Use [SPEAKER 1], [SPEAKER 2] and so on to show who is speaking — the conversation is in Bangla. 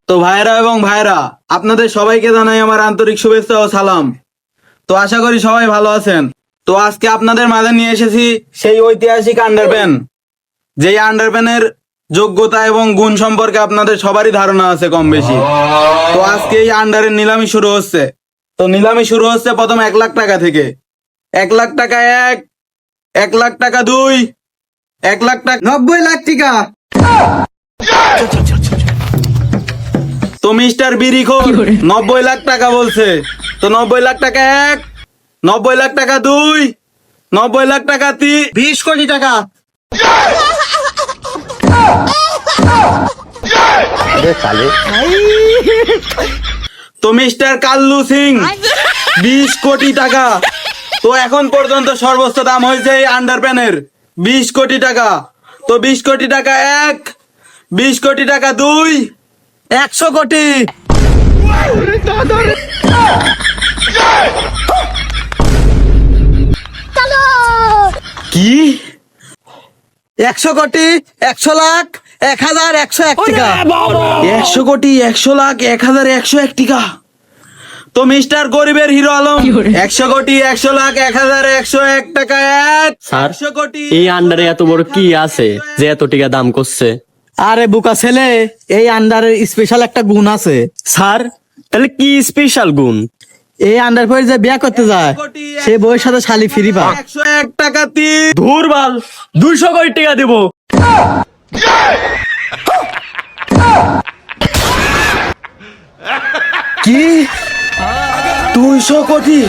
[SPEAKER 1] তো ভাইরা এবং ভাইরা, আপনাদের সবাইকে জানাই আমার আন্তরিক শুভেচ্ছা ও সালাম। তো আশা করি সবাই ভালো আছেন। তো আজকে আপনাদের মাঝে নিয়ে এসেছি সেই ঐতিহাসিক আন্ডারপ্যান, যেই আন্ডারপ্যানের যোগ্যতা এবং গুণ সম্পর্কে আপনাদের সবারই ধারণা আছে কম বেশি। তো আজকে এই আন্ডারের নিলামি শুরু হচ্ছে। তো নিলামি শুরু হচ্ছে প্রথম 1,00,000 টাকা থেকে। 1,00,000 টাকা 1,00,000 টাকা 2, 1,00,000 টাকা
[SPEAKER 2] 90 লাখ টাকা।
[SPEAKER 1] তো মিস্টার বিরিখোর 90 লাখ টাকা বলছে। তো 90 লাখ টাকা 1, 90 লাখ টাকা 2, 90 লাখ টাকা 3,
[SPEAKER 2] 20 কোটি টাকা।
[SPEAKER 1] তো মিস্টার কাল্লু সিং 20 কোটি টাকা। তো এখন পর্যন্ত সর্বোচ্চ দাম হয়েছে এই আন্ডারপ্যানের 20 কোটি টাকা। তো 20 কোটি টাকা 1, 20 কোটি টাকা 2,
[SPEAKER 2] 100 কোটি।
[SPEAKER 1] কি
[SPEAKER 2] 100 কোটি, 100 লাখ, 1,101 টাকা।
[SPEAKER 1] 100 কোটি, 100 লাখ, 1,101 টাকা। তো মিস্টার গরিবের হিরো আলম 100 কোটি, 100 লাখ, 1,101 টাকা 1,
[SPEAKER 3] স্যার
[SPEAKER 1] 100 কোটি,
[SPEAKER 3] এই আন্ডারে এত বড় কি আছে যে এত টাকা দাম করছে?
[SPEAKER 2] আরে বুকা ছেলে, এই আন্ডারের স্পেশাল একটা গুণ আছে।
[SPEAKER 3] স্যার তাহলে কি স্পেশাল গুণ?
[SPEAKER 2] এই আন্ডার পরে যে বিয়া করতে যায় সে বউয়ের সাথে শালি ফ্রি পায়।
[SPEAKER 1] 101 টাকা 3,
[SPEAKER 3] ধুরবাল 200 কোটি টাকা দিব।
[SPEAKER 1] কি 200 কোটি?